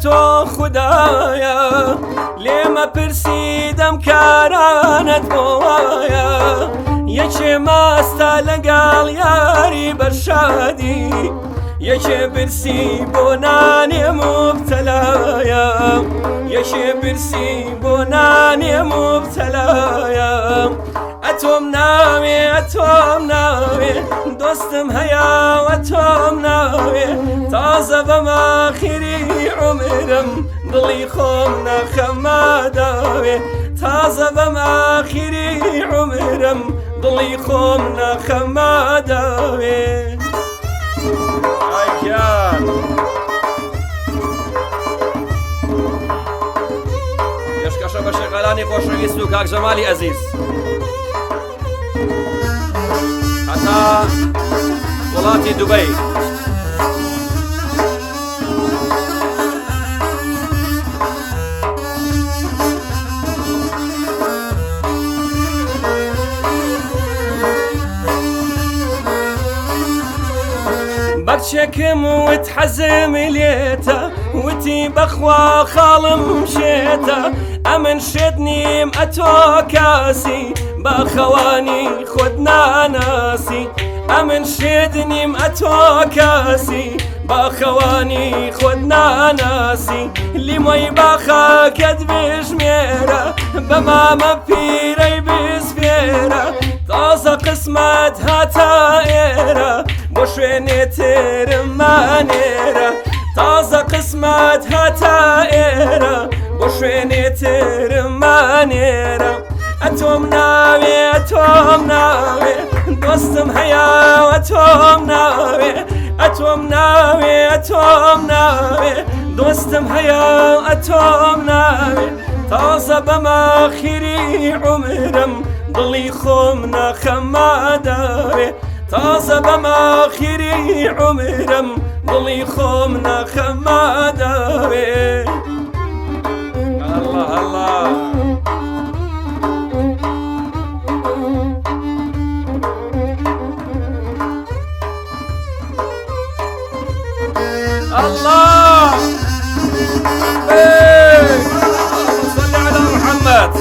تۆ خوددایە لێمە پرسیدەم کارانت بۆ وایە یەکێ ماستا لەگەڵ یاری بەرشادی یەکێ برسی بۆ نانێ مبتەلایە یەکێ برسی بۆ نانێ مبتەلایە ئەتۆم ناوێ ئەتۆم ناوێ دۆستم هەیە ئەتۆم ناوێ تازە بەم ئاخری عومرم دڵی خۆم نەخەماداوێ تازە بەم ئاخری عومرم دڵی خۆم نەخەماداوێ پێشکەشە بە شێغەلانی خۆشەویست و کاک جەمالی ئەزیز هەتا وڵاتی دوبەی بەکچێکم وت حەزم لێتە وتی بەخوا خاڵم شێتە ئەمن شێت نیم ئەتۆ کاسی بەخەوانی خۆت ناناسی ئەمن شێت نیم ئەتۆ کاسی بەخەوانی خۆت ناناسی لیمۆی باخەکەت بژمێرە بە مامە پیرەی بزفێرە تازە قسمەت هاتە ئێرە بۆ شوێنێترم مانێرە تازە قسمەت هاتە ئێرە بۆ شوێنێترم مانێرە ئەتۆم ناوێ ئەتۆم ناوێ دۆستم هەیە ئەتۆم ناوێ ئەتۆم ناوێ ئەتۆم ناوێ دۆستم هەیە ئەتۆم ناوێ تازە بەم ئاخری عومرم دڵی خۆم نەخەماداوێ تازە بەم ئاخری عومرم دڵی خۆم نەخەماداوێ الله الله الله صل على محمد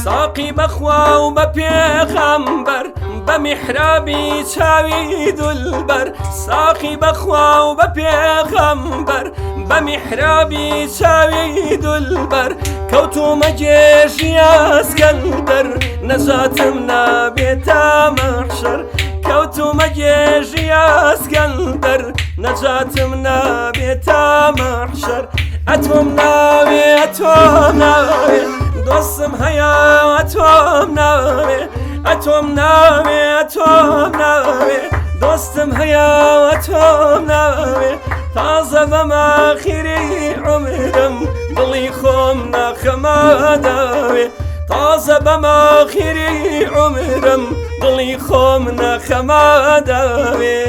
ساقی بەخوا و بە پێغەمبەر بە میحرابی چاوی دولبەر ساقی بەخوا و بە پێغەمبەر بە میحرابی چاوی دولبەر کەوتومە گێژی ئەسکەندەر نەجاتم نابێتە مەحشەر کەوتومە گێژی ئەسکەندەر نەجاتم نابێتە مەحشەر ئەتۆم ناوێ ئەتۆم ناوێ دۆستم هەیە ئەتۆم ناوێ ئەتۆم ناوێ ئەتۆم ناوێ دۆستم هەیە ئەتۆم ناوێ تازە بەم ئاخری عومرم دڵی خۆم نەخەماداوێ تازە بەم ئاخری عومرم دڵی خۆم نەخەماداوێ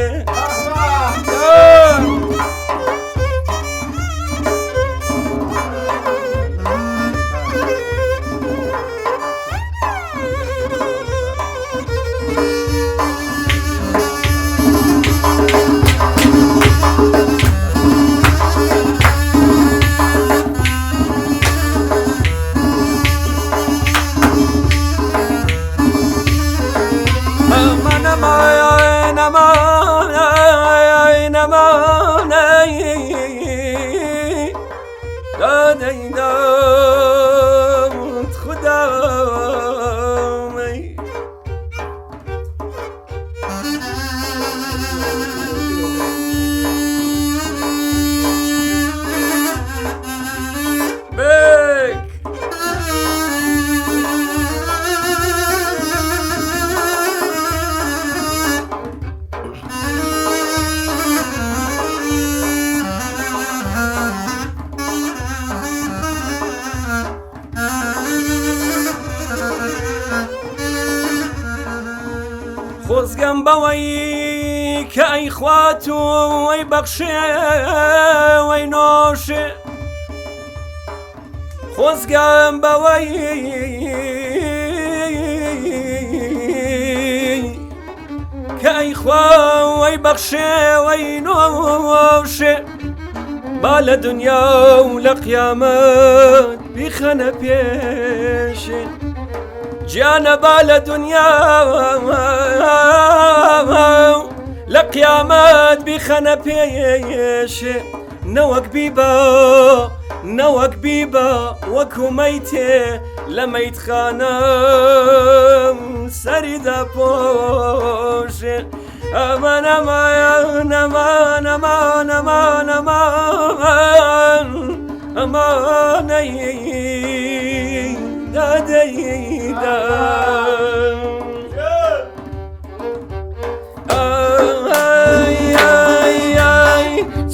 خۆزگەم بەوەی کە ئەی خوات و ئەی بەخشێ وەی نۆشێ خۆزگەم بەوەی کە ئەیخوا وەی بەخشێ وەی نۆشێ با لە دنیا و لە قیامەت بیخەنە پێشێ گیانە با لە دنیا لە قیامەت بیخەنە پێشێ نەوەک بیبە وەکو مەیتێ لە مەیتخانە سەریدا پۆشێ ئەمان ئەمان ئەمان ئەمان ئەمان ئەمان ئەمانەی دادەیدا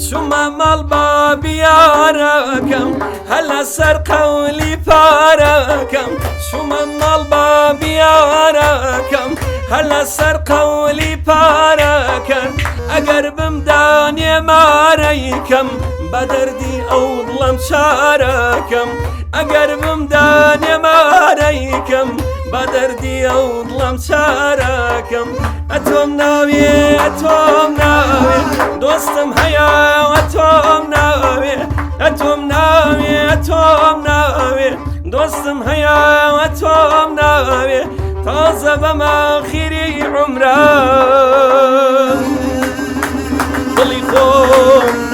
چوومە ماڵ با بیارەکەم هەلە سەر قەولی پارەکەم چوومە ماڵ با بیارەکەم هەلە سەر قەولی پارەکەم ئەگەر بمدانێ مارەیکەم بە دەردی ئەو دڵم چارەکەم ئەگەر بمدانێ مارەیکەم بە دەردی ئەو دڵم چارەکەم ئەتۆم ناوێ ئەتۆم ناوێ دۆستم هەیە ئەتۆم ناوێ ئەتۆم ناوێ ئەتۆم ناوێ دۆستم هەیە ئەتۆم ناوێ تازە بەماخیری عومرە دڵی خۆم